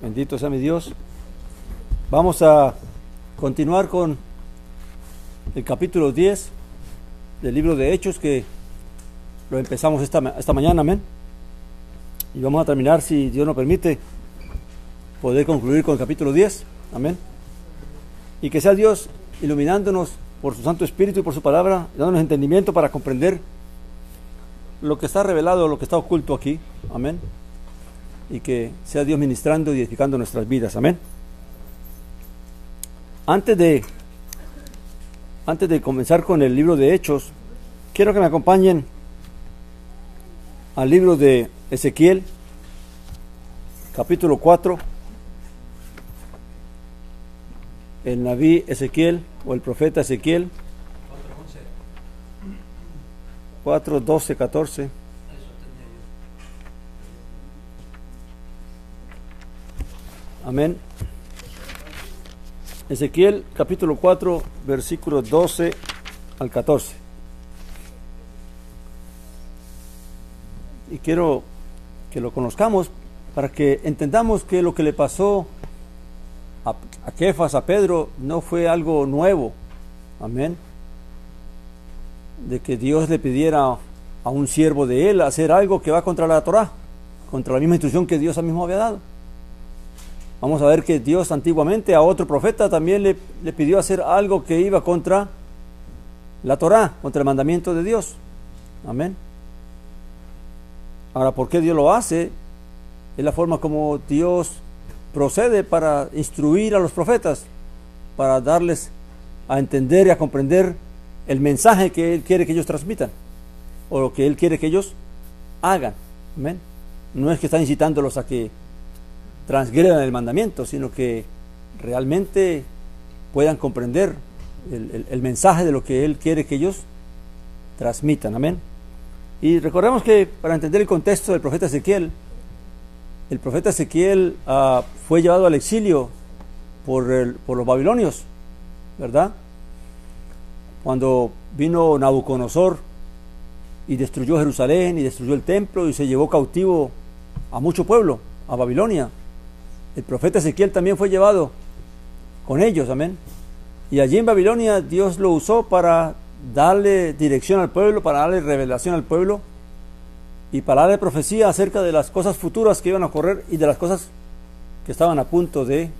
Bendito sea mi Dios. Vamos a continuar con el capítulo 10 del libro de Hechos, que lo empezamos esta mañana, amén. Y vamos a terminar, si Dios nos permite, poder concluir con el capítulo 10, amén. Y que sea Dios iluminándonos por su Santo Espíritu y por su palabra, dándonos entendimiento para comprender lo que está revelado, lo que está oculto aquí, amén. Y que sea Dios ministrando y edificando nuestras vidas, amén. Antes de comenzar con el libro de Hechos, quiero que me acompañen al libro de Ezequiel, capítulo 4. El Nabí Ezequiel, o el profeta Ezequiel, 4, 12, 14. Amén. Ezequiel capítulo 4, versículos 12 al 14. Y quiero que lo conozcamos para que entendamos que lo que le pasó a Kefas, a Pedro, no fue algo nuevo. Amén. De que Dios le pidiera a un siervo de él hacer algo que va contra la Torá, contra la misma instrucción que Dios mismo había dado. Vamos a ver que Dios antiguamente a otro profeta también le pidió hacer algo que iba contra la Torá, contra el mandamiento de Dios. Amén. Ahora, ¿por qué Dios lo hace? Es la forma como Dios procede para instruir a los profetas, para darles a entender y a comprender el mensaje que Él quiere que ellos transmitan, o lo que Él quiere que ellos hagan. Amén. No es que está incitándolos a que transgredan el mandamiento, sino que realmente puedan comprender el mensaje de lo que Él quiere que ellos transmitan. Amén. Y recordemos que para entender el contexto del profeta Ezequiel, el profeta Ezequiel fue llevado al exilio por los babilonios, ¿verdad? Cuando vino Nabucodonosor y destruyó Jerusalén y destruyó el templo y se llevó cautivo a mucho pueblo, a Babilonia. El profeta Ezequiel también fue llevado con ellos, amén. Y allí en Babilonia Dios lo usó para darle dirección al pueblo, para darle revelación al pueblo y para darle profecía acerca de las cosas futuras que iban a ocurrir y de las cosas que estaban a punto de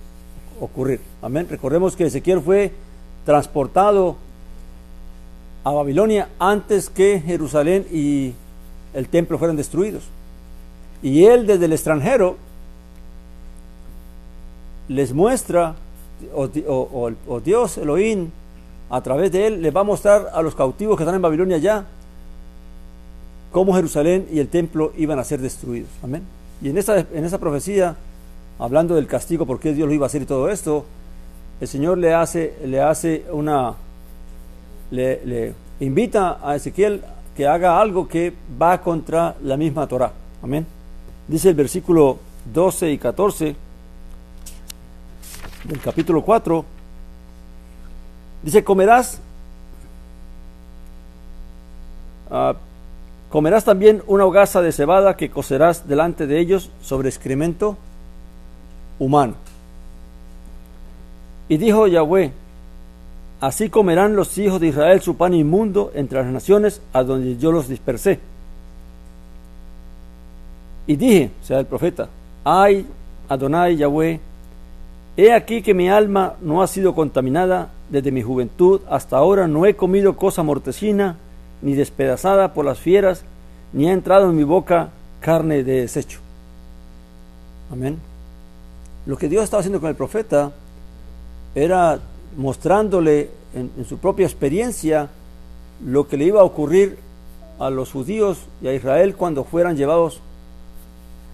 ocurrir. Amén. Recordemos que Ezequiel fue transportado a Babilonia antes que Jerusalén y el templo fueran destruidos. Y él desde el extranjero les muestra, o Dios Elohim a través de él les va a mostrar a los cautivos que están en Babilonia ya cómo Jerusalén y el templo iban a ser destruidos. Amén. Y en esa profecía, hablando del castigo, por qué Dios lo iba a hacer y todo esto, el Señor le invita a Ezequiel que haga algo que va contra la misma Torá. Amén. Dice el versículo 12 y 14 del capítulo 4, dice: comerás también una hogaza de cebada que cocerás delante de ellos sobre excremento humano. Y dijo Yahweh: así comerán los hijos de Israel su pan inmundo entre las naciones a donde yo los dispersé. Y dije, o sea el profeta: ay, Adonai Yahweh, he aquí que mi alma no ha sido contaminada desde mi juventud hasta ahora. No he comido cosa mortecina, ni despedazada por las fieras, ni ha entrado en mi boca carne de desecho. Amén. Lo que Dios estaba haciendo con el profeta era mostrándole en su propia experiencia lo que le iba a ocurrir a los judíos y a Israel cuando fueran llevados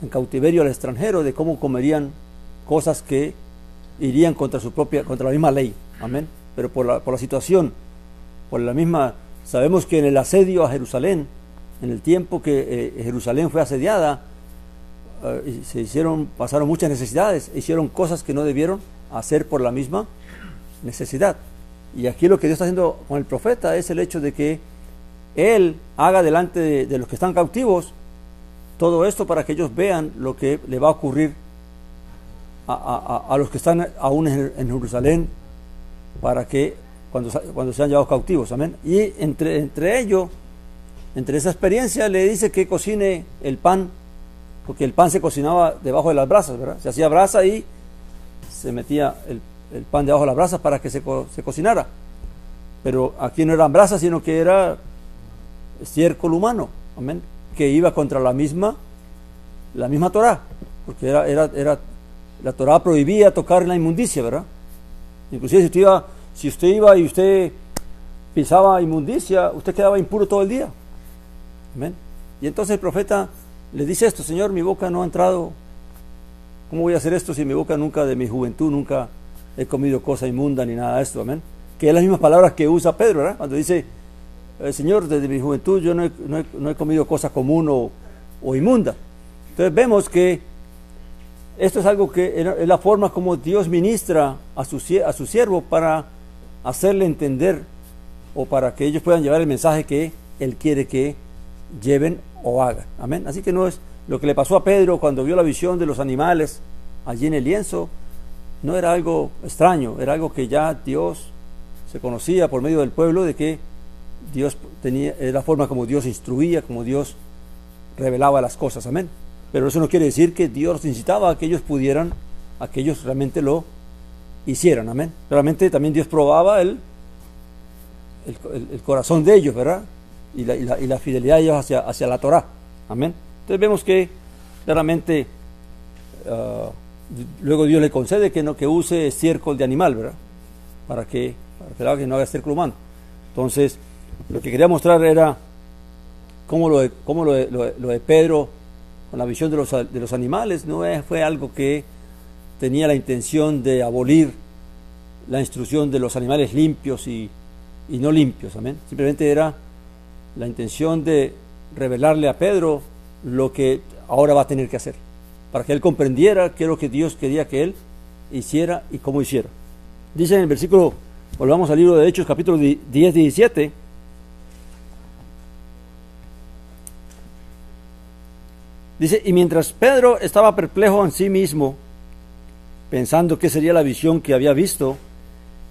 en cautiverio al extranjero, de cómo comerían cosas que irían contra la misma ley. Amén. Pero por la situación, por la misma, sabemos que en el asedio a Jerusalén, en el tiempo que Jerusalén fue asediada, pasaron muchas necesidades, hicieron cosas que no debieron hacer por la misma necesidad. Y aquí lo que Dios está haciendo con el profeta es el hecho de que él haga delante de los que están cautivos todo esto para que ellos vean lo que le va a ocurrir a los que están aún en Jerusalén, para que cuando sean llevados cautivos, amén. Y entre ellos, entre esa experiencia, le dice que cocine el pan, porque el pan se cocinaba debajo de las brasas, ¿verdad? Se hacía brasa y se metía el pan debajo de las brasas para que se cocinara. Pero aquí no eran brasas, sino que era estiércol humano, amén, que iba contra la misma Torá, porque la Torá prohibía tocar la inmundicia, ¿verdad? Inclusive si usted iba y usted pisaba inmundicia, usted quedaba impuro todo el día, amén. Y entonces el profeta le dice esto: Señor, mi boca no ha entrado, ¿cómo voy a hacer esto si mi boca nunca, de mi juventud, nunca he comido cosa inmunda ni nada de esto, amén? Que es las mismas palabras que usa Pedro, ¿verdad? Cuando dice, Señor, desde mi juventud yo no he comido cosa común o inmunda. Entonces vemos que esto es algo que es la forma como Dios ministra a su siervo para hacerle entender, o para que ellos puedan llevar el mensaje que Él quiere que lleven o hagan, amén. Así que no es lo que le pasó a Pedro cuando vio la visión de los animales allí en el lienzo, no era algo extraño, era algo que ya Dios se conocía por medio del pueblo, de que Dios es la forma como Dios instruía, como Dios revelaba las cosas, amén. Pero eso no quiere decir que Dios incitaba a que ellos realmente lo hicieran, amén. Realmente también Dios probaba el corazón de ellos, ¿verdad? Y la fidelidad de ellos hacia la Torá, amén. Entonces vemos que claramente luego Dios le concede que use estiércol de animal, ¿verdad? Para que no haga estiércol humano. Entonces, lo que quería mostrar era cómo lo de Pedro con la visión de los animales no fue algo que tenía la intención de abolir la instrucción de los animales limpios y no limpios, amén. Simplemente era la intención de revelarle a Pedro lo que ahora va a tener que hacer, para que él comprendiera qué es lo que Dios quería que él hiciera y cómo hiciera. Dice en el versículo, volvamos al libro de Hechos, capítulo 10, 17. Dice: y mientras Pedro estaba perplejo en sí mismo, pensando qué sería la visión que había visto,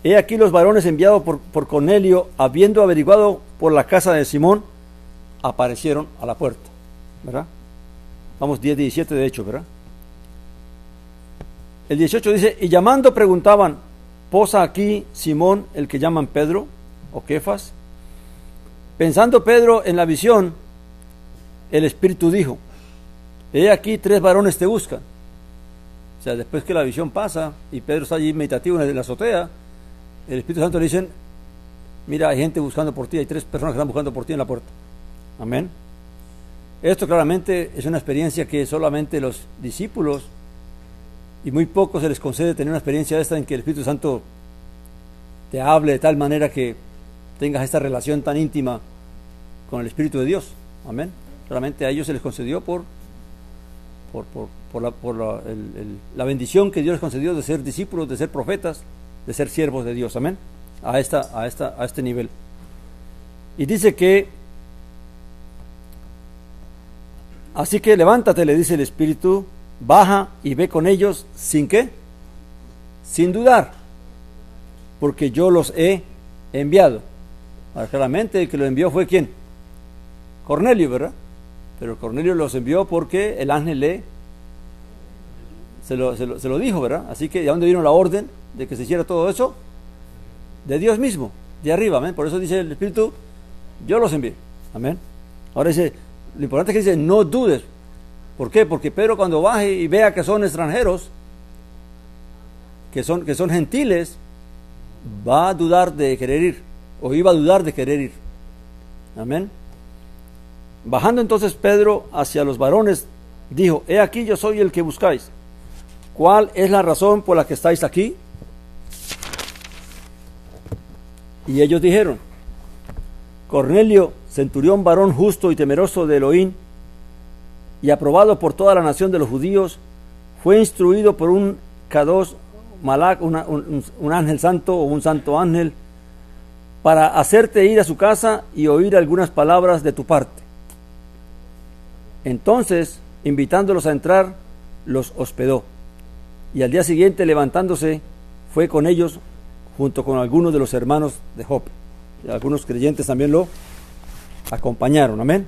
he aquí los varones enviados por Cornelio, habiendo averiguado por la casa de Simón, aparecieron a la puerta, ¿verdad? Vamos, 10, 17 de hecho, ¿verdad? El 18 dice: y llamando preguntaban, ¿posa aquí Simón, el que llaman Pedro o Kefas? Pensando Pedro en la visión, el Espíritu dijo: he aquí 3 varones te buscan. O sea, después que la visión pasa y Pedro está allí meditativo en la azotea, el Espíritu Santo le dice: mira, hay gente buscando por ti, hay 3 personas que están buscando por ti en la puerta. Amén. Esto claramente es una experiencia que solamente los discípulos, y muy pocos se les concede tener una experiencia esta en que el Espíritu Santo te hable de tal manera que tengas esta relación tan íntima con el Espíritu de Dios. Amén. Realmente a ellos se les concedió por la bendición que Dios les concedió de ser discípulos, de ser profetas, de ser siervos de Dios. Amén. A este nivel. Y dice que así que levántate, le dice el Espíritu, baja y ve con ellos. ¿Sin qué? Sin dudar, porque yo los he enviado. Ahora, claramente el que lo envió fue ¿quién? Cornelio, ¿verdad? Pero Cornelio los envió porque el ángel se lo dijo, ¿verdad? Así que ¿de dónde vino la orden de que se hiciera todo eso? De Dios mismo, de arriba, amén. Por eso dice el Espíritu, yo los envié, amén. Ahora dice, lo importante es que dice, no dudes. ¿Por qué? Porque Pedro, cuando baje y vea que son extranjeros, que son gentiles, va a dudar de querer ir, o iba a dudar de querer ir, amén. Bajando entonces Pedro hacia los varones, dijo: he aquí yo soy el que buscáis. ¿Cuál es la razón por la que estáis aquí? Y ellos dijeron: Cornelio, centurión, varón justo y temeroso de Elohim, y aprobado por toda la nación de los judíos, fue instruido por un Kadosh Malak, un ángel santo o un santo ángel, para hacerte ir a su casa y oír algunas palabras de tu parte. Entonces, invitándolos a entrar, los hospedó. y al día siguiente levantándose fue con ellos junto con algunos de los hermanos de Jope. Y algunos creyentes también lo acompañaron, amén.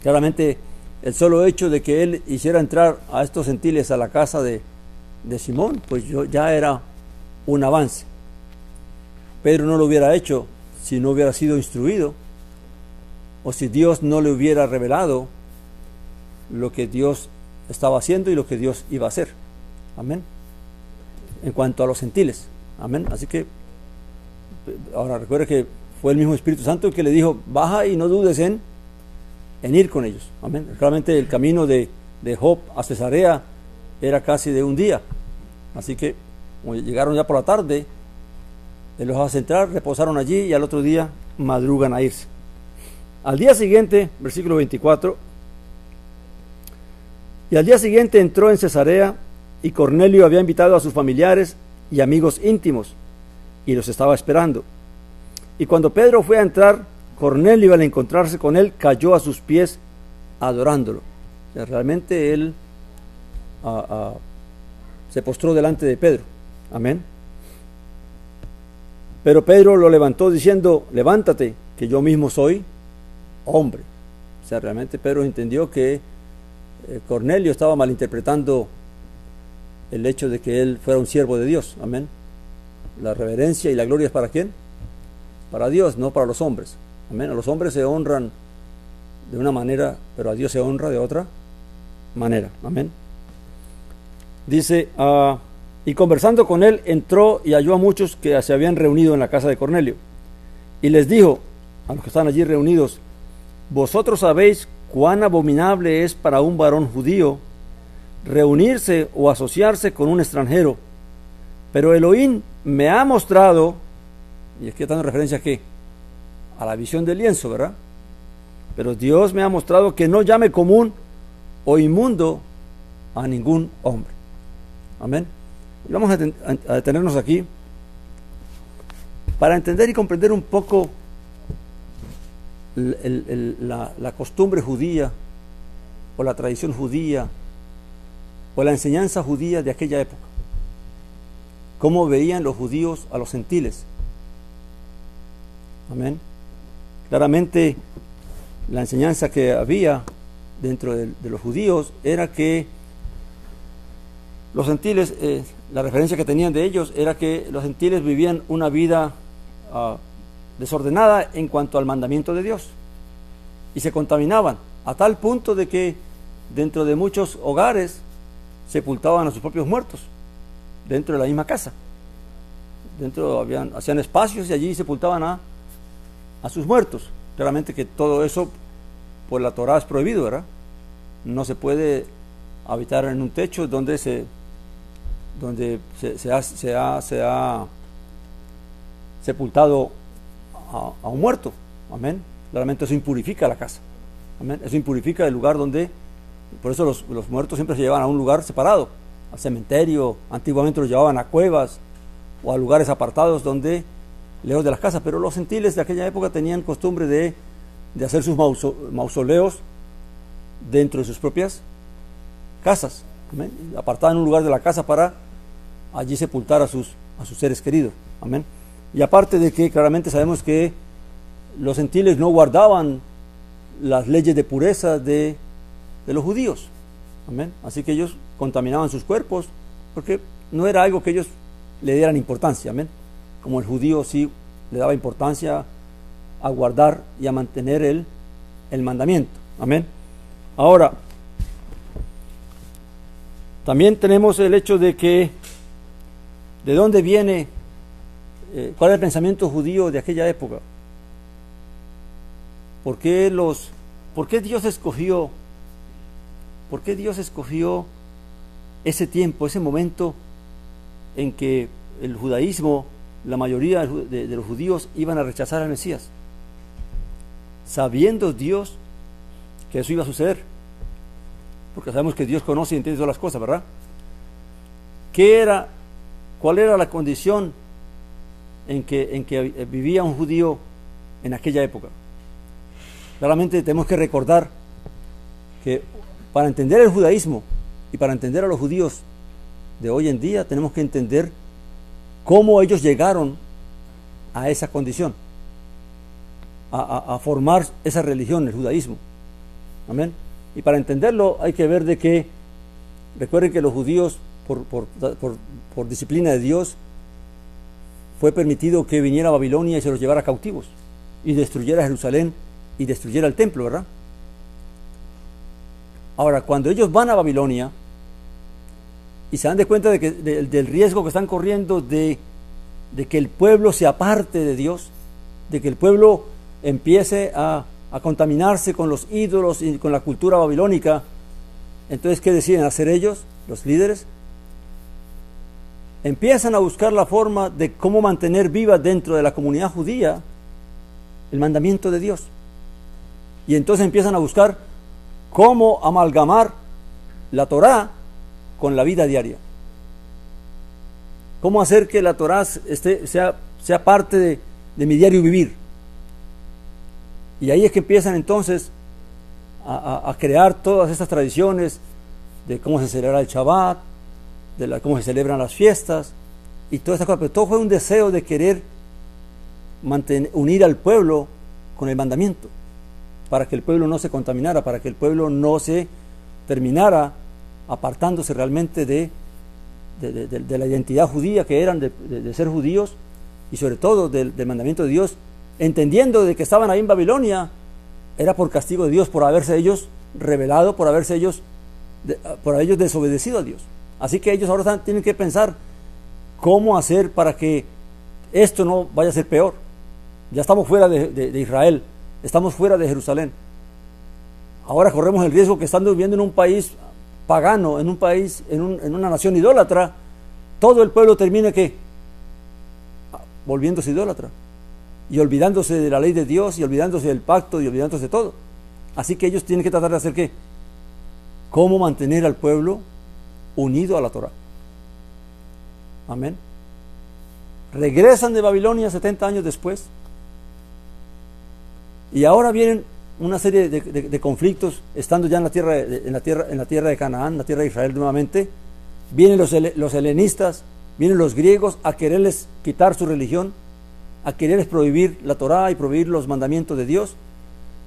Claramente el solo hecho de que él hiciera entrar a estos gentiles a la casa de Simón, pues ya era un avance. Pedro no lo hubiera hecho si no hubiera sido instruido, o si Dios no le hubiera revelado lo que Dios estaba haciendo y lo que Dios iba a hacer. Amén. En cuanto a los gentiles. Amén. Así que ahora recuerde que fue el mismo Espíritu Santo el que le dijo, baja y no dudes en ir con ellos. Amén. Claramente el camino de Jope a Cesarea era casi de un día. Así que como llegaron ya por la tarde, él los hace entrar, reposaron allí y al otro día madrugan a irse. Al día siguiente, versículo 24, y al día siguiente entró en Cesarea, y Cornelio había invitado a sus familiares y amigos íntimos, y los estaba esperando. Y cuando Pedro fue a entrar, Cornelio, al encontrarse con él, cayó a sus pies adorándolo. O sea, realmente él se postró delante de Pedro. Amén. Pero Pedro lo levantó diciendo, levántate, que yo mismo soy hombre. O sea, realmente Pedro entendió que Cornelio estaba malinterpretando el hecho de que él fuera un siervo de Dios. Amén. La reverencia y la gloria es ¿para quién? Para Dios, no para los hombres. Amén. A los hombres se honran de una manera, pero a Dios se honra de otra manera. Amén. Dice, y conversando con él, entró y halló a muchos que se habían reunido en la casa de Cornelio. Y les dijo a los que están allí reunidos, vosotros sabéis cuán abominable es para un varón judío reunirse o asociarse con un extranjero. Pero Elohim me ha mostrado, y aquí está en referencia a qué, a la visión del lienzo, ¿verdad? Pero Dios me ha mostrado que no llame común o inmundo a ningún hombre. Amén. Y vamos a detenernos aquí para entender y comprender un poco la costumbre judía o la tradición judía o la enseñanza judía de aquella época. Cómo veían los judíos a los gentiles. Amén. Claramente la enseñanza que había dentro de los judíos era que los gentiles, la referencia que tenían de ellos era que los gentiles vivían una vida desordenada en cuanto al mandamiento de Dios y se contaminaban a tal punto de que dentro de muchos hogares sepultaban a sus propios muertos dentro de la misma casa. Hacían espacios y allí sepultaban a sus muertos. Claramente que todo eso por la Torá es prohibido, ¿verdad? No se puede habitar en un techo donde se ha sepultado a un muerto. Amén. Claramente eso impurifica la casa. Amén. Eso impurifica el lugar donde, por eso los muertos siempre se llevan a un lugar separado, al cementerio. Antiguamente los llevaban a cuevas o a lugares apartados donde, lejos de las casas. Pero los gentiles de aquella época tenían costumbre de hacer sus mausoleos dentro de sus propias casas. Amén. Apartaban un lugar de la casa para allí sepultar a sus seres queridos. Amén. Y aparte de que claramente sabemos que los gentiles no guardaban las leyes de pureza de los judíos. Amén. Así que ellos contaminaban sus cuerpos porque no era algo que ellos le dieran importancia. Amén. Como el judío sí le daba importancia a guardar y a mantener el mandamiento. Amén. Ahora, también tenemos el hecho de que ¿de dónde viene? ¿Cuál es el pensamiento judío de aquella época? ¿Por qué Dios escogió ese tiempo, ese momento en que el judaísmo, la mayoría de los judíos iban a rechazar al Mesías? Sabiendo Dios que eso iba a suceder, porque sabemos que Dios conoce y entiende todas las cosas, ¿verdad? ¿Cuál era la condición en que vivía un judío en aquella época? Claramente tenemos que recordar que para entender el judaísmo y para entender a los judíos de hoy en día, tenemos que entender cómo ellos llegaron a esa condición, a formar esa religión, el judaísmo. Amén. Y para entenderlo hay que ver de que, recuerden que los judíos, por disciplina de Dios, fue permitido que viniera a Babilonia y se los llevara cautivos, y destruyera Jerusalén y destruyera el templo, ¿verdad? Ahora, cuando ellos van a Babilonia y se dan de cuenta del riesgo que están corriendo de que el pueblo se aparte de Dios, de que el pueblo empiece a contaminarse con los ídolos y con la cultura babilónica, entonces, ¿qué deciden hacer ellos, los líderes? Empiezan a buscar la forma de cómo mantener viva dentro de la comunidad judía el mandamiento de Dios. Y entonces empiezan a buscar cómo amalgamar la Torá con la vida diaria. Cómo hacer que la Torá sea parte de mi diario vivir. Y ahí es que empiezan entonces a crear todas estas tradiciones de cómo se celebra el Shabbat, cómo se celebran las fiestas y todas estas cosas. Pero todo fue un deseo de querer unir al pueblo con el mandamiento, para que el pueblo no se contaminara, para que el pueblo no se terminara apartándose realmente de la identidad judía que eran, de ser judíos, y sobre todo del mandamiento de Dios, entendiendo de que estaban ahí en Babilonia, era por castigo de Dios, por haberse ellos rebelado, por haberse ellos desobedecido a Dios. Así que ellos ahora tienen que pensar cómo hacer para que esto no vaya a ser peor. Ya estamos fuera de Israel, estamos fuera de Jerusalén. Ahora corremos el riesgo que estando viviendo en un país pagano, en una nación idólatra, todo el pueblo termine ¿qué? Volviéndose idólatra y olvidándose de la ley de Dios y olvidándose del pacto y olvidándose de todo. Así que ellos tienen que tratar de hacer ¿qué? Cómo mantener al pueblo unido a la Torá. Amén. Regresan de Babilonia 70 años después y ahora vienen una serie de conflictos, estando ya en la tierra de Canaán, la tierra de Israel nuevamente. Vienen los helenistas, vienen los griegos a quererles quitar su religión, a quererles prohibir la Torá y prohibir los mandamientos de Dios,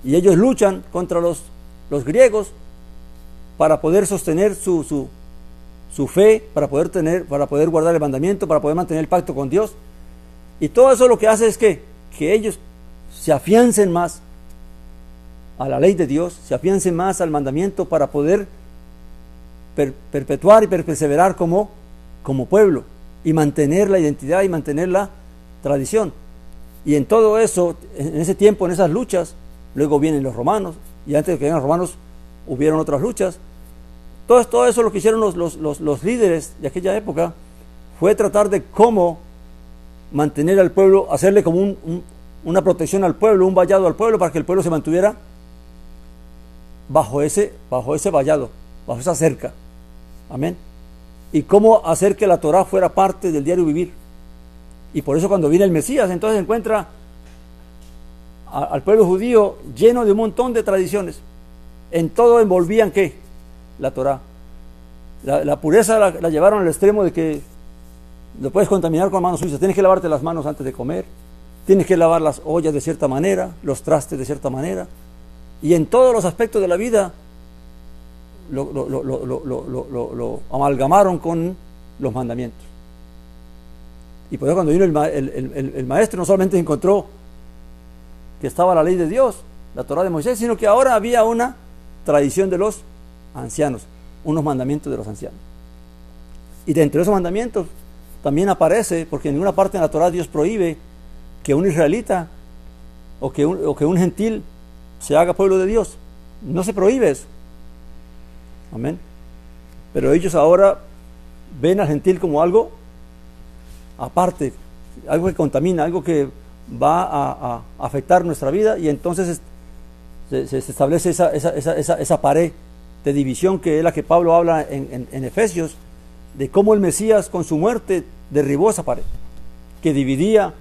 y ellos luchan contra los griegos para poder sostener su fe, para poder guardar el mandamiento, para poder mantener el pacto con Dios. Y todo eso lo que hace es que ellos se afiancen más a la ley de Dios, se afiancen más al mandamiento para poder perpetuar y perseverar como pueblo y mantener la identidad y mantener la tradición. Y en todo eso, en ese tiempo, en esas luchas, luego vienen los romanos, y antes de que vengan los romanos hubieron otras luchas. Todo eso lo que hicieron los líderes de aquella época fue tratar de cómo mantener al pueblo, hacerle como una protección al pueblo, un vallado al pueblo, para que el pueblo se mantuviera bajo ese vallado, bajo esa cerca. Amén. Y cómo hacer que la Torá fuera parte del diario vivir. Y por eso cuando viene el Mesías, entonces encuentra al pueblo judío lleno de un montón de tradiciones. En todo envolvían ¿qué? La Torá. La pureza la llevaron al extremo de que lo puedes contaminar con manos sucias. Tienes que lavarte las manos antes de comer. Tienes que lavar las ollas de cierta manera, los trastes de cierta manera. Y en todos los aspectos de la vida lo amalgamaron con los mandamientos. Y por eso cuando vino el maestro, no solamente encontró que estaba la ley de Dios, la Torá de Moisés, sino que ahora había una tradición de los ancianos, unos mandamientos de los ancianos. Y dentro de esos mandamientos también aparece, porque en ninguna parte en la Torá Dios prohíbe que un israelita o que un gentil se haga pueblo de Dios. No se prohíbe eso. Amén. Pero ellos ahora ven al gentil como algo aparte, algo que contamina, algo que va a afectar nuestra vida, y entonces se establece esa pared de división que es la que Pablo habla en Efesios, de cómo el Mesías con su muerte derribó esa pared que dividía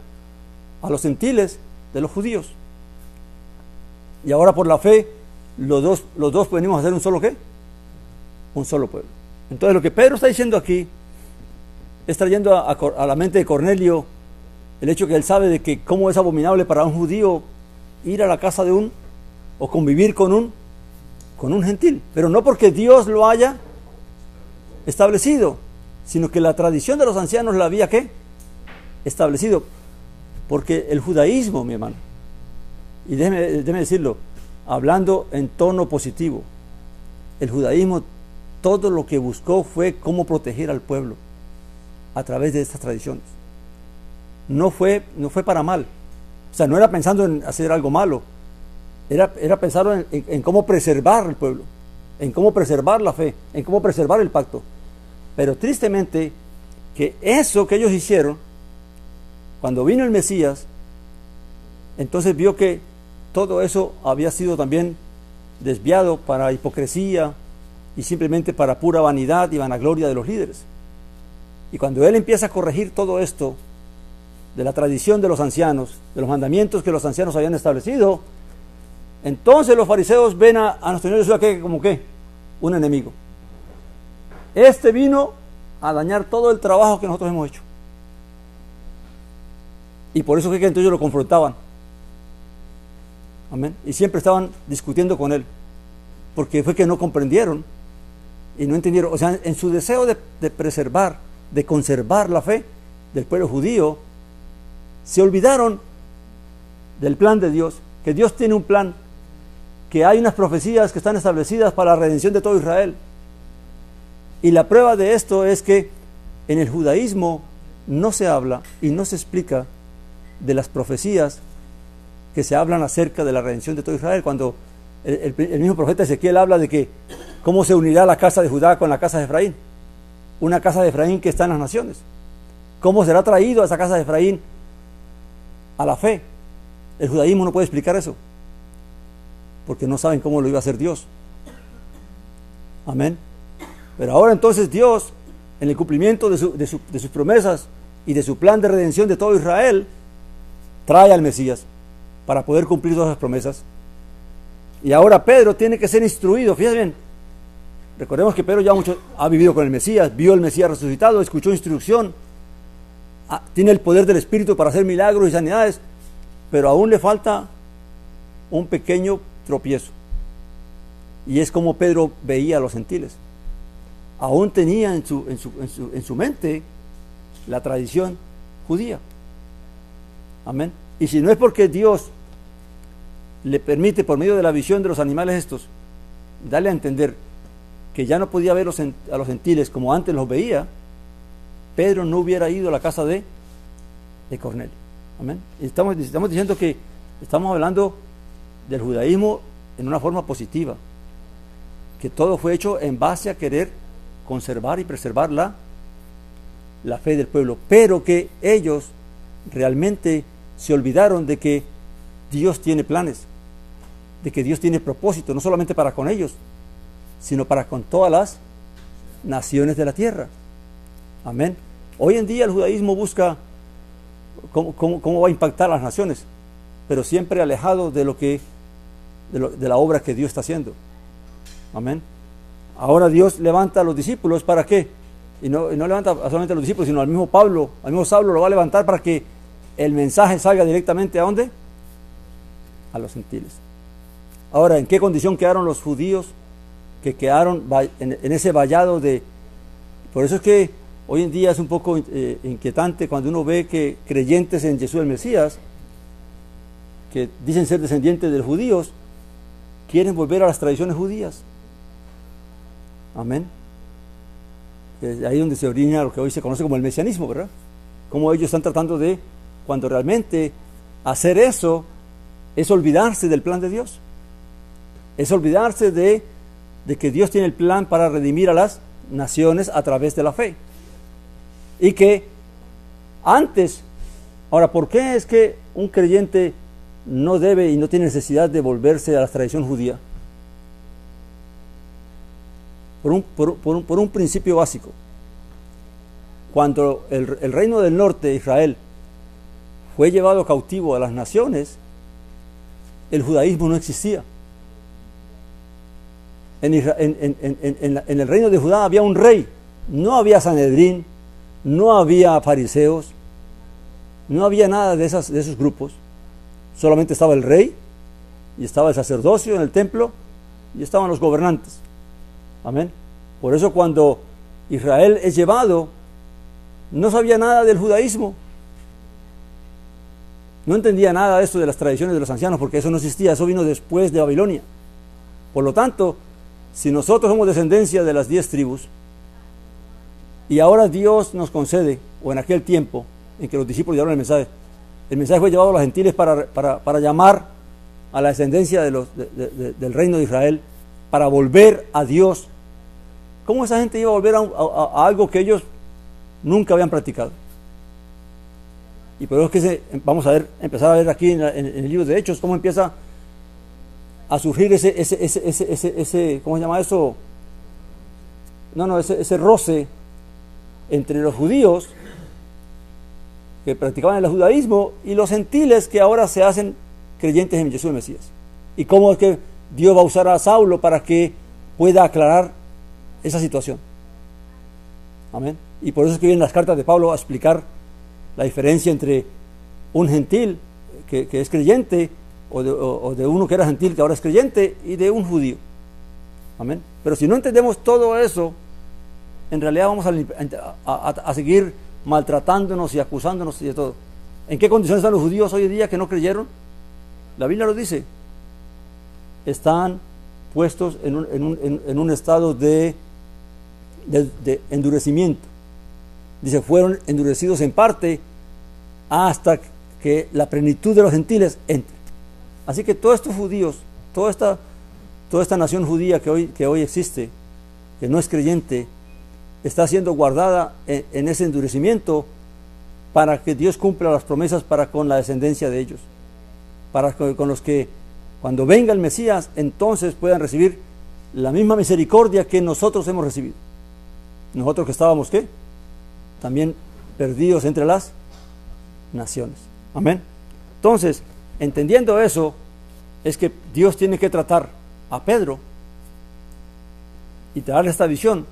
a los gentiles de los judíos. Y ahora por la fe los dos venimos a ser un solo ¿qué? Un solo pueblo. Entonces lo que Pedro está diciendo aquí es trayendo a la mente de Cornelio el hecho que él sabe de que cómo es abominable para un judío ir a la casa de o convivir con un gentil, pero no porque Dios lo haya establecido, sino que la tradición de los ancianos la había ¿qué? Establecido, porque el judaísmo, mi hermano, y déjeme decirlo, hablando en tono positivo, el judaísmo todo lo que buscó fue cómo proteger al pueblo a través de estas tradiciones. No fue para mal, o sea, no era pensando en hacer algo malo, era pensar en cómo preservar el pueblo, en cómo preservar la fe, en cómo preservar el pacto. Pero tristemente, que eso que ellos hicieron, cuando vino el Mesías, entonces vio que todo eso había sido también desviado para hipocresía y simplemente para pura vanidad y vanagloria de los líderes. Y cuando él empieza a corregir todo esto de la tradición de los ancianos, de los mandamientos que los ancianos habían establecido, entonces los fariseos ven a nuestro Señor Jesús como ¿qué? Un enemigo. Este vino a dañar todo el trabajo que nosotros hemos hecho. Y por eso que entonces lo confrontaban. Amén. Y siempre estaban discutiendo con él, porque fue que no comprendieron y no entendieron. O sea, en su deseo de preservar, de conservar la fe del pueblo judío, se olvidaron del plan de Dios, que Dios tiene un plan, que hay unas profecías que están establecidas para la redención de todo Israel. Y la prueba de esto es que en el judaísmo no se habla y no se explica de las profecías que se hablan acerca de la redención de todo Israel, cuando el mismo profeta Ezequiel habla de que cómo se unirá la casa de Judá con la casa de Efraín, una casa de Efraín que está en las naciones, cómo será traído a esa casa de Efraín a la fe. El judaísmo no puede explicar eso, porque no saben cómo lo iba a hacer Dios. Amén. Pero ahora entonces Dios, en el cumplimiento de sus promesas y de su plan de redención de todo Israel, trae al Mesías para poder cumplir todas las promesas. Y ahora Pedro tiene que ser instruido. Fíjense bien, recordemos que Pedro ya mucho ha vivido con el Mesías, vio el Mesías resucitado, escuchó instrucción, tiene el poder del Espíritu para hacer milagros y sanidades, pero aún le falta un pequeño tropiezo. Y es como Pedro veía a los gentiles. Aún tenía en su mente la tradición judía. Amén. Y si no es porque Dios le permite, por medio de la visión de los animales estos, darle a entender que ya no podía ver a los gentiles como antes los veía, Pedro no hubiera ido a la casa de Cornelio. Amén. Y estamos diciendo que estamos hablando del judaísmo en una forma positiva, que todo fue hecho en base a querer conservar y preservar la fe del pueblo, pero que ellos realmente se olvidaron de que Dios tiene planes, de que Dios tiene propósito, no solamente para con ellos, sino para con todas las naciones de la tierra. Amén. Hoy en día el judaísmo busca cómo va a impactar a las naciones, pero siempre alejado de la obra que Dios está haciendo. Amén. Ahora Dios levanta a los discípulos, ¿para qué? Y no levanta solamente a los discípulos, sino al mismo Saulo lo va a levantar para que el mensaje salga directamente ¿a dónde? A los gentiles. Ahora, ¿en qué condición quedaron los judíos que quedaron en ese vallado de... Por eso es que hoy en día es un poco inquietante cuando uno ve que creyentes en Jesús el Mesías, que dicen ser descendientes de los judíos, quieren volver a las tradiciones judías. Amén. Es ahí donde se origina lo que hoy se conoce como el mesianismo, ¿verdad? Cómo ellos están tratando de, cuando realmente hacer eso es olvidarse del plan de Dios, es olvidarse de que Dios tiene el plan para redimir a las naciones a través de la fe. Y que antes, ahora, ¿por qué es que un creyente no debe y no tiene necesidad de volverse a la tradición judía? Por un principio básico. Cuando el reino del norte, Israel, fue llevado cautivo a las naciones, el judaísmo no existía. En el reino de Judá había un rey, no había Sanedrín, no había fariseos, no había nada de esos grupos. Solamente estaba el rey, y estaba el sacerdocio en el templo, y estaban los gobernantes. Amén. Por eso cuando Israel es llevado, no sabía nada del judaísmo, no entendía nada de esto de las tradiciones de los ancianos, porque eso no existía, eso vino después de Babilonia. Por lo tanto, si nosotros somos descendencia de las 10 tribus, y ahora Dios nos concede, o en aquel tiempo en que los discípulos llevaron el mensaje fue llevado a los gentiles para llamar a la descendencia del reino de Israel, para volver a Dios. ¿Cómo esa gente iba a volver a algo que ellos nunca habían practicado? Y por eso es que vamos a empezar a ver aquí en el libro de Hechos cómo empieza a surgir ese ¿cómo se llama eso? Ese roce entre los judíos que practicaban el judaísmo y los gentiles que ahora se hacen creyentes en Jesús el Mesías. Y cómo es que Dios va a usar a Saulo para que pueda aclarar esa situación. Amén. Y por eso es que vienen las cartas de Pablo a explicar la diferencia entre un gentil que es creyente o de uno que era gentil que ahora es creyente y de un judío. Amén. Pero si no entendemos todo eso, en realidad vamos a seguir maltratándonos y acusándonos y de todo. ¿En qué condiciones están los judíos hoy en día que no creyeron? La Biblia lo dice. Están puestos en un estado de endurecimiento. Dice, fueron endurecidos en parte hasta que la plenitud de los gentiles entre. Así que todos estos judíos, toda esta nación judía que hoy existe, que no es creyente, está siendo guardada en ese endurecimiento para que Dios cumpla las promesas para con la descendencia de ellos, para con los que cuando venga el Mesías entonces puedan recibir la misma misericordia que nosotros hemos recibido. Nosotros que estábamos, ¿qué? También perdidos entre las naciones. Amén. Entonces, entendiendo eso, es que Dios tiene que tratar a Pedro y darle esta visión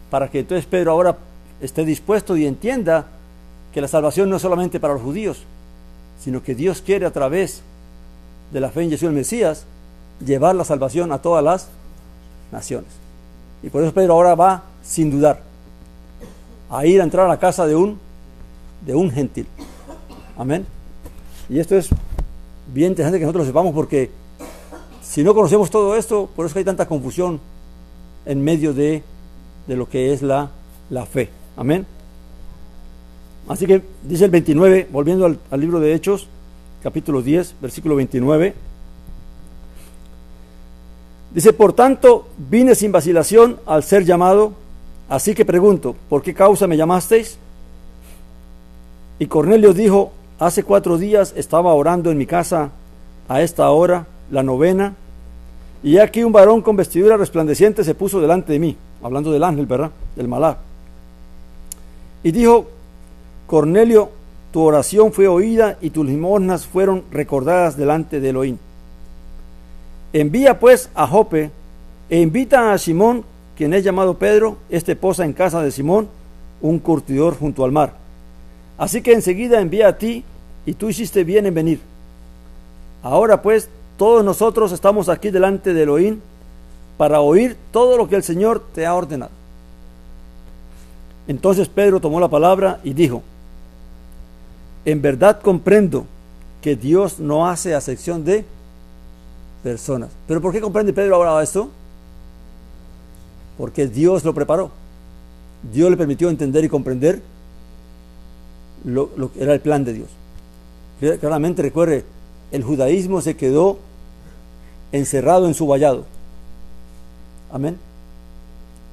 para que entonces Pedro ahora esté dispuesto y entienda que la salvación no es solamente para los judíos, sino que Dios quiere a través de la fe en Jesús el Mesías llevar la salvación a todas las naciones. Y por eso Pedro ahora va sin dudar a ir a entrar a la casa de un gentil. Amén. Y esto es bien interesante que nosotros lo sepamos, porque si no conocemos todo esto, por eso que hay tanta confusión en medio de lo que es la fe. Amén. Así que dice el 29, volviendo al libro de Hechos, capítulo 10, versículo 29. Dice, por tanto, vine sin vacilación al ser llamado, así que pregunto, ¿por qué causa me llamasteis? Y Cornelio dijo, hace 4 días estaba orando en mi casa a esta hora, la 9, y aquí un varón con vestidura resplandeciente se puso delante de mí, hablando del ángel, ¿verdad? Del malach. Y dijo, Cornelio, tu oración fue oída y tus limosnas fueron recordadas delante de Elohim. Envía pues a Jope e invita a Simón, quien es llamado Pedro, posa en casa de Simón, un curtidor junto al mar. Así que enseguida envía a ti, y tú hiciste bien en venir. Ahora pues, todos nosotros estamos aquí delante de Elohim para oír todo lo que el Señor te ha ordenado. Entonces Pedro tomó la palabra y dijo, en verdad comprendo que Dios no hace acepción de personas. ¿Pero por qué comprende Pedro ahora esto? Porque Dios lo preparó. Dios le permitió entender y comprender lo que era el plan de Dios. Claramente recuerde, el judaísmo se quedó encerrado en su vallado. Amén.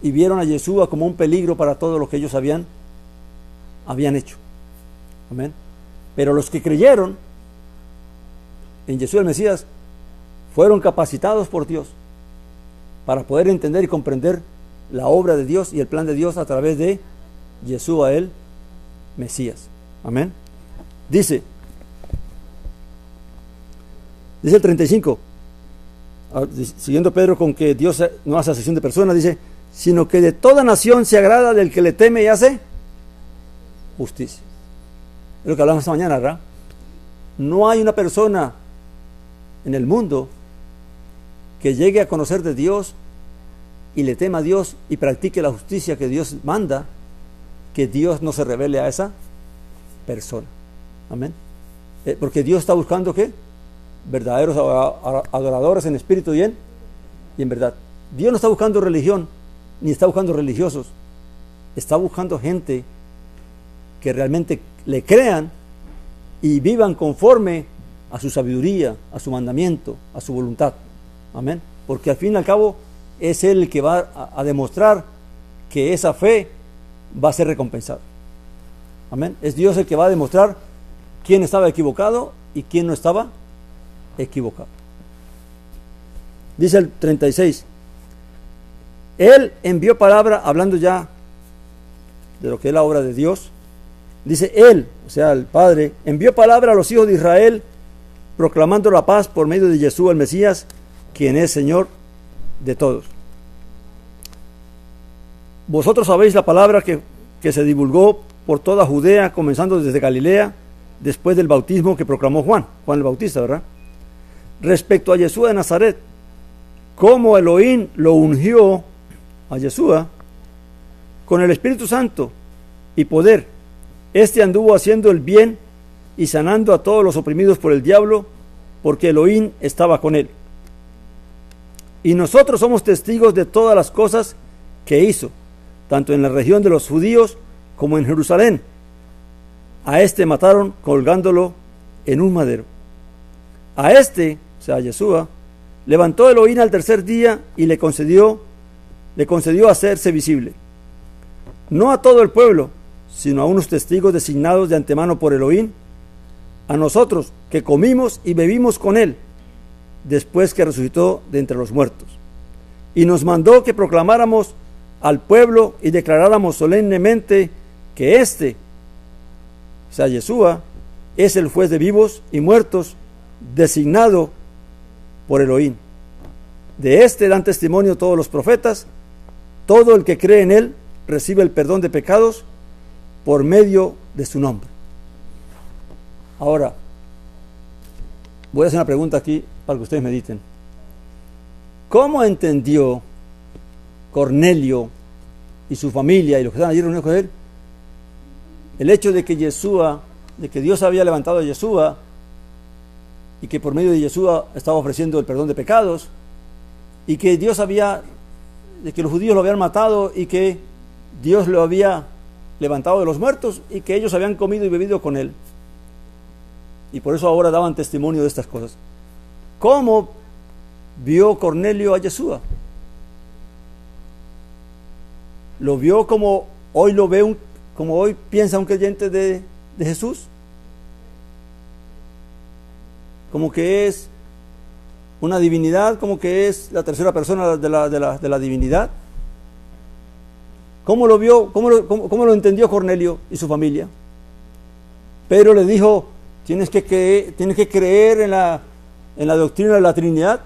Y vieron a Yeshua como un peligro para todo lo que ellos habían hecho. Amén. Pero los que creyeron en Jesús el Mesías fueron capacitados por Dios para poder entender y comprender la obra de Dios y el plan de Dios a través de Yeshua el Mesías. Amén. Dice el 35, siguiendo Pedro con que Dios no hace acepción de personas, dice, sino que de toda nación se agrada del que le teme y hace justicia. Es lo que hablamos esta mañana, ¿verdad? No hay una persona en el mundo que llegue a conocer de Dios y le tema a Dios y practique la justicia que Dios manda, que Dios no se revele a esa persona. Amén. Porque Dios está buscando ¿qué? Verdaderos adoradores en espíritu y en verdad. Dios no está buscando religión, ni está buscando religiosos. Está buscando gente que realmente le crean y vivan conforme a su sabiduría, a su mandamiento, a su voluntad. Amén. Porque al fin y al cabo es Él el que va a demostrar que esa fe va a ser recompensada. Amén. Es Dios el que va a demostrar quién estaba equivocado y quién no estaba equivocado. Dice el 36. Él envió palabra, hablando ya de lo que es la obra de Dios. Dice Él, o sea el Padre, envió palabra a los hijos de Israel, proclamando la paz por medio de Jesús el Mesías, quien es Señor de todos. Vosotros sabéis la palabra que se divulgó por toda Judea, comenzando desde Galilea, después del bautismo que proclamó Juan el Bautista, ¿verdad? Respecto a Jesús de Nazaret, cómo Elohim lo ungió a Jesús con el Espíritu Santo y poder. Este anduvo haciendo el bien y sanando a todos los oprimidos por el diablo, porque Elohim estaba con él. Y nosotros somos testigos de todas las cosas que hizo, tanto en la región de los judíos como en Jerusalén. A este mataron colgándolo en un madero. A este, o sea, a Yeshua, levantó Elohim al tercer día y le concedió hacerse visible. No a todo el pueblo, sino a unos testigos designados de antemano por Elohim, a nosotros que comimos y bebimos con él, después que resucitó de entre los muertos. Y nos mandó que proclamáramos al pueblo y declaráramos solemnemente que este, o sea, Yeshua, es el juez de vivos y muertos, designado por Elohim. De este dan testimonio todos los profetas. Todo el que cree en él recibe el perdón de pecados por medio de su nombre. Ahora, voy a hacer una pregunta aquí para que ustedes mediten. ¿Cómo entendió Cornelio y su familia y los que estaban allí reunidos con él el hecho de que Yeshua, de que Dios había levantado a Yeshua y que por medio de Yeshua estaba ofreciendo el perdón de pecados, y que Dios de que los judíos lo habían matado y que Dios lo había levantado de los muertos y que ellos habían comido y bebido con él? Y por eso ahora daban testimonio de estas cosas. ¿Cómo vio Cornelio a Yeshua? ¿Lo vio como hoy lo ve como hoy piensa un creyente de Jesús? Como que es una divinidad, como que es la tercera persona de la divinidad. ¿Cómo lo vio? ¿Cómo lo entendió Cornelio y su familia? Pedro le dijo: tienes que creer en la doctrina de la Trinidad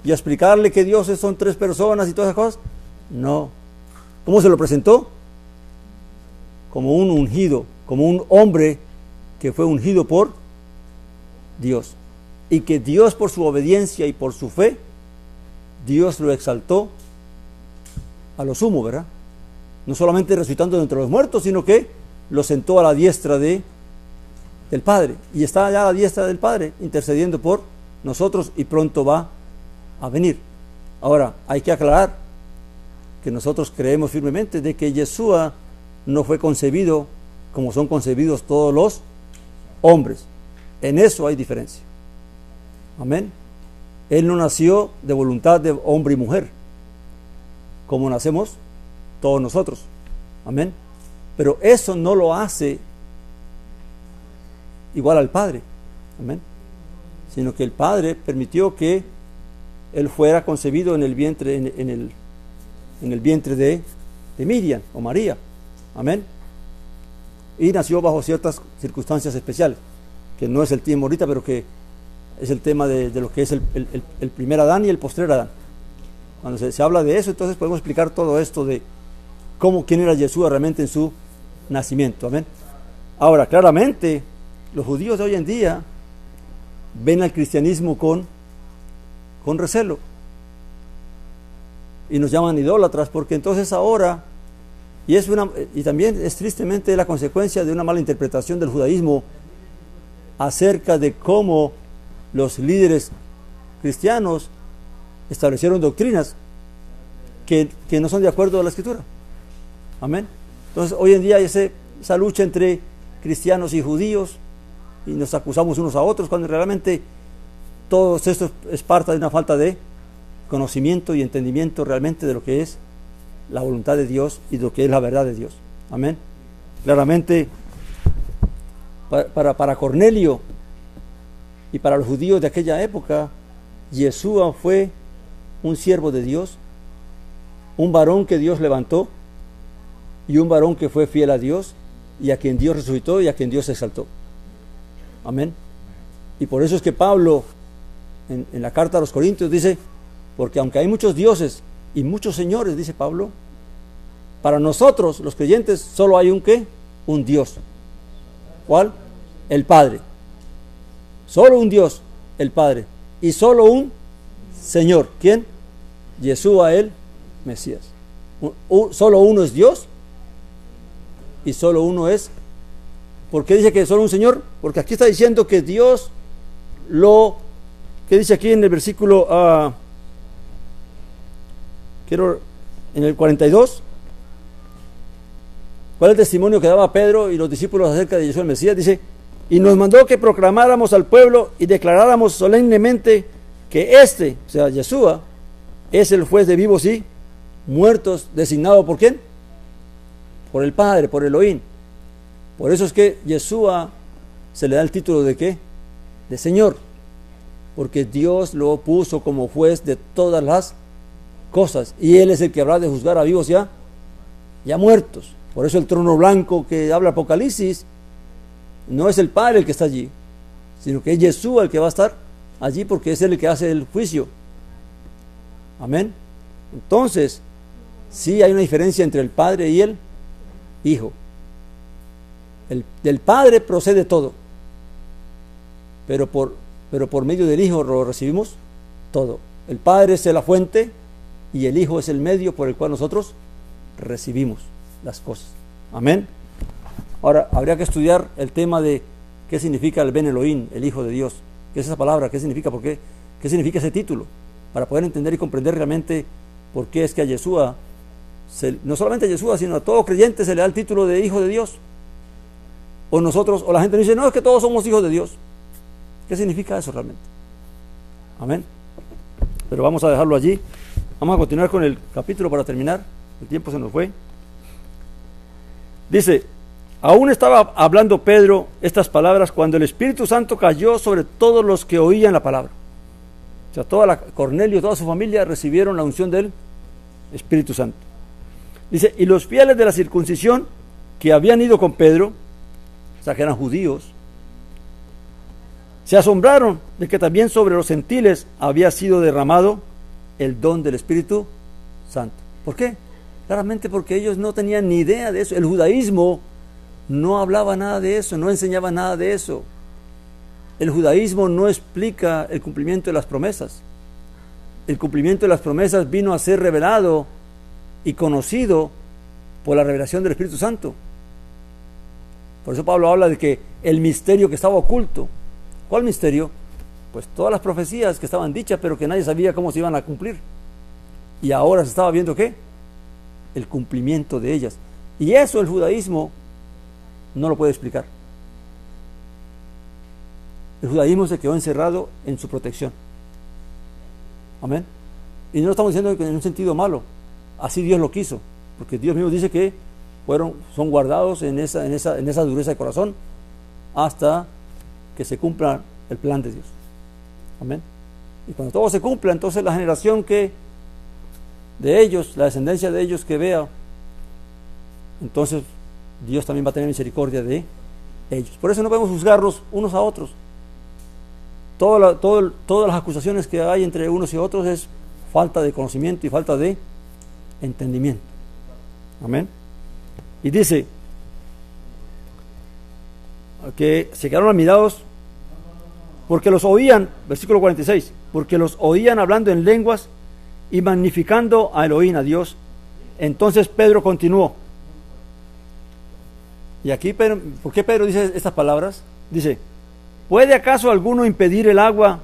y explicarle que Dios son tres personas y todas esas cosas. No. ¿Cómo se lo presentó? Como un ungido, como un hombre que fue ungido por Dios, y que Dios, por su obediencia y por su fe, Dios lo exaltó a lo sumo, ¿verdad? No solamente resucitando de entre los muertos, sino que lo sentó a la diestra del Padre, y está allá a la diestra del Padre intercediendo por nosotros, y pronto va a venir. Ahora, hay que aclarar que nosotros creemos firmemente de que Yeshua no fue concebido como son concebidos todos los hombres. En eso hay diferencia. Amén. Él no nació de voluntad de hombre y mujer, como nacemos todos nosotros. Amén. Pero eso no lo hace igual al Padre. Amén. Sino que el Padre permitió que él fuera concebido en el vientre, en el vientre de Miriam o María. Amén. Y nació bajo ciertas circunstancias especiales, que no es el tema ahorita, pero que es el tema de lo que es el primer Adán y el postrer Adán. Cuando se habla de eso, entonces podemos explicar todo esto de quién era Yeshua realmente en su nacimiento. Amén. Ahora, claramente, los judíos de hoy en día ven al cristianismo con recelo y nos llaman idólatras, porque entonces ahora, y también es tristemente la consecuencia de una mala interpretación del judaísmo acerca de cómo los líderes cristianos establecieron doctrinas que no son de acuerdo a la Escritura. Amén. Entonces hoy en día hay esa lucha entre cristianos y judíos, y nos acusamos unos a otros, cuando realmente todo esto es parte de una falta de conocimiento y entendimiento realmente de lo que es la voluntad de Dios y de lo que es la verdad de Dios. Amén. Claramente, para Cornelio y para los judíos de aquella época, Yeshua fue un siervo de Dios, un varón que Dios levantó y un varón que fue fiel a Dios y a quien Dios resucitó y a quien Dios exaltó. Amén. Y por eso es que Pablo en la carta a los Corintios dice, porque aunque hay muchos dioses y muchos señores, dice Pablo, para nosotros los creyentes solo hay un Dios. ¿Cuál? El Padre. Solo un Dios, el Padre, y solo un Señor. ¿Quién? Yeshua el Mesías. Solo uno es Dios y solo uno es. ¿Por qué dice que solo un Señor? Porque aquí está diciendo que Dios ¿qué dice aquí en el versículo en el 42? ¿Cuál es el testimonio que daba Pedro y los discípulos acerca de Yeshua el Mesías? Dice, y nos mandó que proclamáramos al pueblo y declaráramos solemnemente que o sea, Yeshua, es el juez de vivos y muertos, designado ¿por quién? Por el Padre, por Elohim. Por eso es que Yeshua se le da el título de ¿qué? De Señor, porque Dios lo puso como juez de todas las cosas, y Él es el que habrá de juzgar a vivos ya muertos. Por eso el trono blanco que habla Apocalipsis no es el Padre el que está allí, sino que es Yeshua el que va a estar allí, porque es Él el que hace el juicio. Amén. Entonces, sí hay una diferencia entre el Padre y el Hijo. Del Padre procede todo, pero por medio del Hijo lo recibimos todo. El Padre es la fuente y el Hijo es el medio por el cual nosotros recibimos las cosas. Amén. Ahora, habría que estudiar el tema de qué significa el Ben Elohim, el Hijo de Dios. ¿Qué es esa palabra? ¿Qué significa? ¿Por qué? ¿Qué significa ese título? Para poder entender y comprender realmente por qué es que a Yeshua, no solamente a Yeshua, sino a todo creyente se le da el título de Hijo de Dios. O la gente dice, no, es que todos somos hijos de Dios. ¿Qué significa eso realmente? Amén. Pero vamos a dejarlo allí. Vamos a continuar con el capítulo para terminar. El tiempo se nos fue. Dice, aún estaba hablando Pedro estas palabras cuando el Espíritu Santo cayó sobre todos los que oían la palabra. O sea, Cornelio y toda su familia recibieron la unción del Espíritu Santo. Dice, y los fieles de la circuncisión que habían ido con Pedro, o sea, que eran judíos, se asombraron de que también sobre los gentiles había sido derramado el don del Espíritu Santo. ¿Por qué? Claramente porque ellos no tenían ni idea de eso. El judaísmo no hablaba nada de eso, no enseñaba nada de eso. El judaísmo no explica el cumplimiento de las promesas. El cumplimiento de las promesas vino a ser revelado y conocido por la revelación del Espíritu Santo. Por eso Pablo habla de que el misterio que estaba oculto. ¿Cuál misterio? Pues todas las profecías que estaban dichas, pero que nadie sabía cómo se iban a cumplir. Y ahora se estaba viendo ¿qué? El cumplimiento de ellas. Y eso el judaísmo no lo puede explicar. El judaísmo se quedó encerrado en su protección. Amén. Y no lo estamos diciendo en un sentido malo. Así Dios lo quiso. Porque Dios mismo dice que son guardados en esa dureza de corazón hasta que se cumpla el plan de Dios. Amén. Y cuando todo se cumpla, entonces la generación de ellos, la descendencia de ellos que vea, entonces Dios también va a tener misericordia de ellos. Por eso no podemos juzgarlos unos a otros. Todas las acusaciones que hay entre unos y otros es falta de conocimiento y falta de entendimiento. Amén. Y dice, que se quedaron admirados porque los oían, versículo 46, porque los oían hablando en lenguas y magnificando a Elohim, a Dios. Entonces Pedro continuó. Y aquí, ¿por qué Pedro dice estas palabras? Dice, ¿puede acaso alguno impedir el agua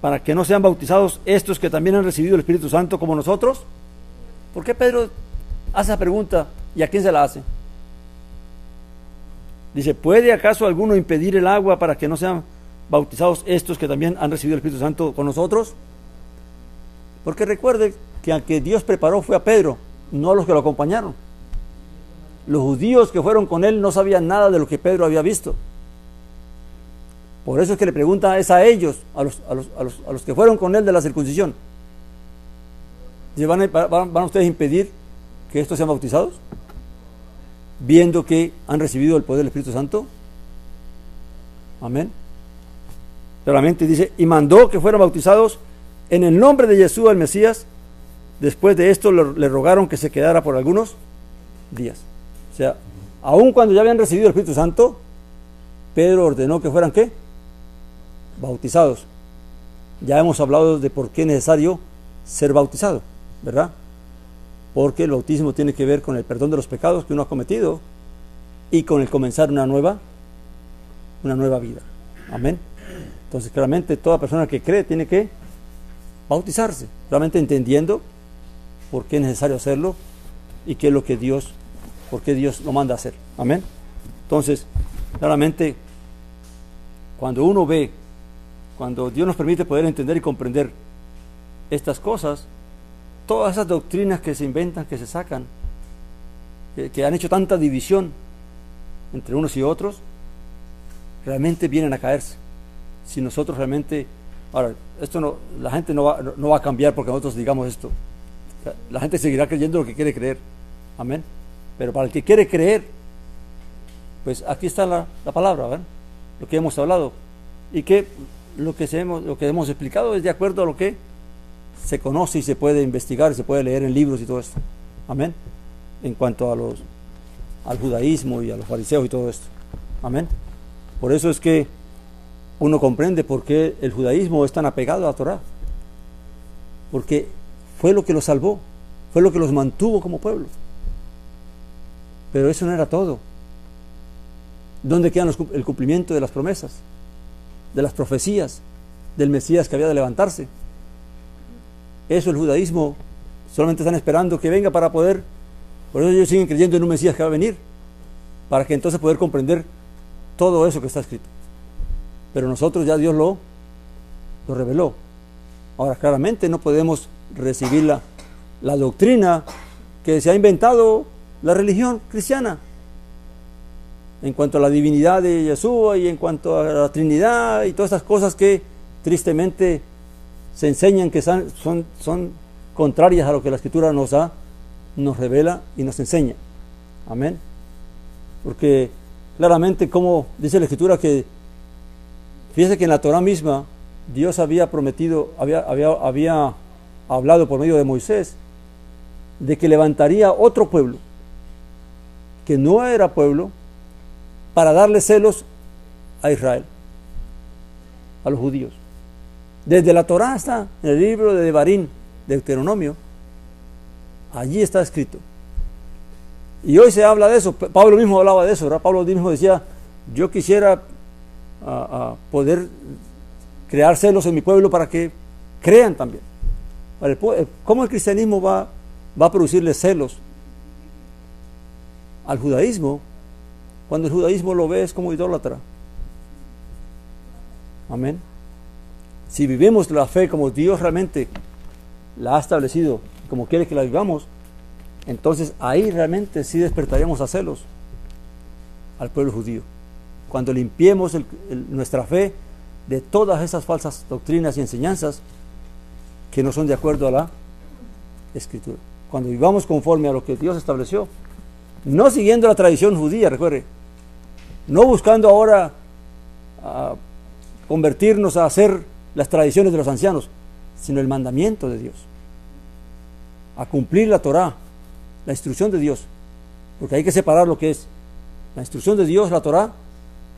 para que no sean bautizados estos que también han recibido el Espíritu Santo como nosotros? ¿Por qué Pedro hace esa pregunta y a quién se la hace? Dice, ¿puede acaso alguno impedir el agua para que no sean bautizados estos que también han recibido el Espíritu Santo con nosotros? Porque recuerde que al que Dios preparó fue a Pedro, no a los que lo acompañaron. Los judíos que fueron con él no sabían nada de lo que Pedro había visto. Por eso es que le pregunta es a ellos, a los que fueron con él de la circuncisión. Dice, ¿van ustedes a impedir que estos sean bautizados? Viendo que han recibido el poder del Espíritu Santo. Amén. Claramente dice, y mandó que fueran bautizados en el nombre de Jesús el Mesías. Después de esto le rogaron que se quedara por algunos días. O sea, aun cuando ya habían recibido el Espíritu Santo, Pedro ordenó que fueran ¿qué? Bautizados. Ya hemos hablado de por qué es necesario ser bautizado, ¿verdad? Porque el bautismo tiene que ver con el perdón de los pecados que uno ha cometido y con el comenzar una nueva vida. Amén. Entonces, claramente, toda persona que cree tiene que bautizarse, realmente entendiendo por qué es necesario hacerlo y qué es lo que por qué Dios lo manda a hacer. Amén. Entonces, claramente, cuando Dios nos permite poder entender y comprender estas cosas, todas esas doctrinas que se inventan, que se sacan, que han hecho tanta división entre unos y otros, realmente vienen a caerse. Si nosotros realmente, ahora, la gente no va a cambiar porque nosotros digamos esto. O sea, la gente seguirá creyendo lo que quiere creer. Amén. Pero para el que quiere creer, pues aquí está la palabra, ¿verdad? Lo que hemos hablado. Y que lo que hemos explicado es de acuerdo a lo que se conoce y se puede investigar y se puede leer en libros y todo esto. Amén. En cuanto al judaísmo y a los fariseos y todo esto. Amén. Por eso es que uno comprende por qué el judaísmo es tan apegado a la Torá. Porque fue lo que los salvó, fue lo que los mantuvo como pueblo. Pero eso no era todo. ¿Dónde queda el cumplimiento de las promesas, de las profecías, del Mesías que había de levantarse? Eso el judaísmo solamente están esperando que venga para poder. Por eso ellos siguen creyendo en un Mesías que va a venir, para que entonces poder comprender todo eso que está escrito. Pero nosotros ya Dios lo reveló. Ahora claramente no podemos recibir la doctrina que se ha inventado la religión cristiana en cuanto a la divinidad de Yeshua y en cuanto a la Trinidad y todas esas cosas que tristemente se enseñan que son contrarias a lo que la Escritura nos revela y nos enseña. Amén. Porque claramente, como dice la Escritura, que fíjese que en la Torah misma Dios había prometido, había hablado por medio de Moisés de que levantaría otro pueblo que no era pueblo para darle celos a Israel, a los judíos. Desde la Torá está en el libro de Devarim, de Deuteronomio, allí está escrito. Y hoy se habla de eso. Pablo mismo hablaba de eso, ¿verdad? Pablo mismo decía, yo quisiera poder crear celos en mi pueblo para que crean también. ¿Cómo el cristianismo va a producirle celos al judaísmo cuando el judaísmo lo ve es como idólatra? Amén. Si vivimos la fe como Dios realmente la ha establecido, como quiere que la vivamos, entonces ahí realmente sí despertaríamos a celos al pueblo judío. Cuando limpiemos nuestra fe de todas esas falsas doctrinas y enseñanzas que no son de acuerdo a la Escritura. Cuando vivamos conforme a lo que Dios estableció, no siguiendo la tradición judía, recuerde, no buscando ahora convertirnos a hacer las tradiciones de los ancianos, sino el mandamiento de Dios, a cumplir la Torá, la instrucción de Dios, porque hay que separar lo que es la instrucción de Dios, la Torá,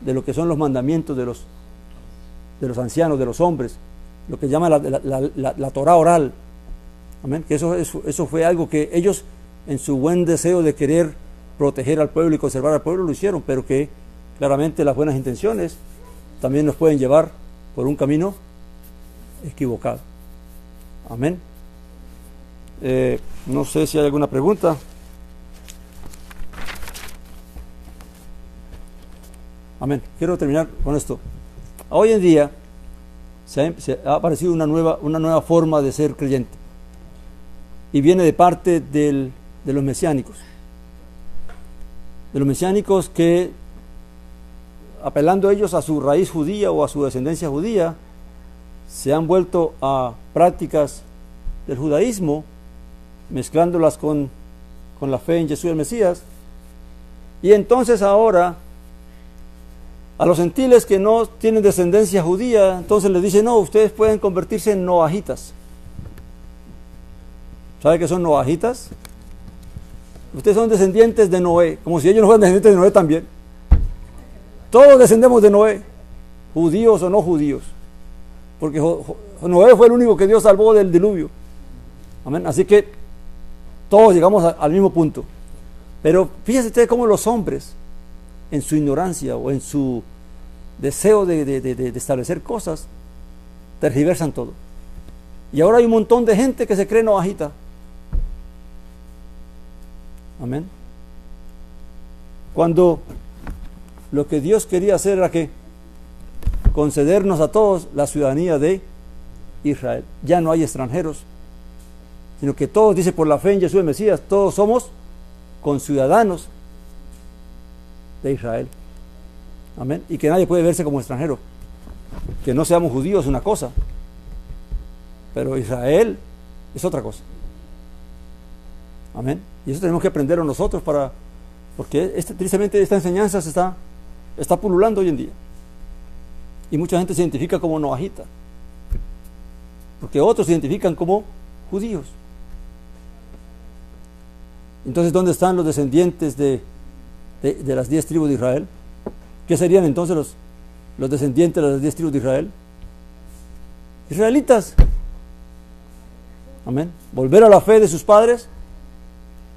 de lo que son los mandamientos de los ancianos, de los hombres, lo que llama la Torah oral. Amén. Que eso fue algo que ellos, en su buen deseo de querer proteger al pueblo y conservar al pueblo, lo hicieron, pero que claramente las buenas intenciones también nos pueden llevar por un camino equivocado. Amén. No sé si hay alguna pregunta. Amén. Quiero terminar con esto. Hoy en día se ha aparecido una nueva forma de ser creyente, y viene de parte de los mesiánicos. De los mesiánicos que, apelando ellos a su raíz judía o a su descendencia judía, se han vuelto a prácticas del judaísmo, mezclándolas con la fe en Jesús el Mesías. Y entonces ahora a los gentiles que no tienen descendencia judía, entonces les dicen: no, ustedes pueden convertirse en noahitas. ¿Sabe qué son noahitas? Ustedes son descendientes de Noé, como si ellos no fueran descendientes de Noé también. Todos descendemos de Noé, judíos o no judíos, porque Noé fue el único que Dios salvó del diluvio. Amén. Así que todos llegamos al mismo punto. Pero fíjense ustedes cómo los hombres, en su ignorancia o en su deseo de establecer cosas, tergiversan todo. Y ahora hay un montón de gente que se cree noahita. Amén. Cuando lo que Dios quería hacer era que concedernos a todos la ciudadanía de Israel. Ya no hay extranjeros, sino que todos, dice, por la fe en Jesús el Mesías, todos somos conciudadanos de Israel. Amén. Y que nadie puede verse como extranjero. Que no seamos judíos es una cosa, pero Israel es otra cosa. Amén. Y eso tenemos que aprenderlo nosotros, porque tristemente esta enseñanza está pululando hoy en día. Y mucha gente se identifica como noahita, porque otros se identifican como judíos. Entonces, ¿dónde están los descendientes de las 10 tribus de Israel? ¿Qué serían entonces los descendientes de las 10 tribus de Israel? Israelitas. Amén. Volver a la fe de sus padres,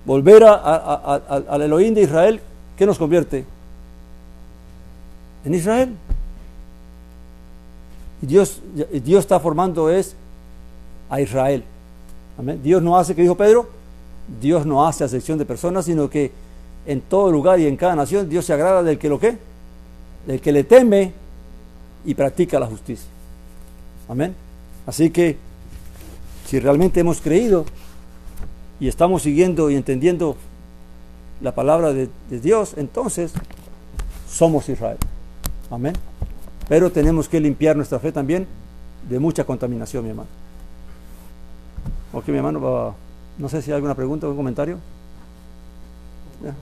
volver al Elohim de Israel. ¿Qué nos convierte? En Israel. Y Dios está formando a Israel. Amén. Dios no hace, que dijo Pedro, Dios no hace acepción de personas, sino que en todo lugar y en cada nación Dios se agrada del que le teme y practica la justicia. Amén. Así que si realmente hemos creído y estamos siguiendo y entendiendo la palabra de Dios, entonces somos Israel. Amén. Pero tenemos que limpiar nuestra fe también de mucha contaminación, mi hermano. Ok, mi hermano, no sé si hay alguna pregunta o un comentario. Ya.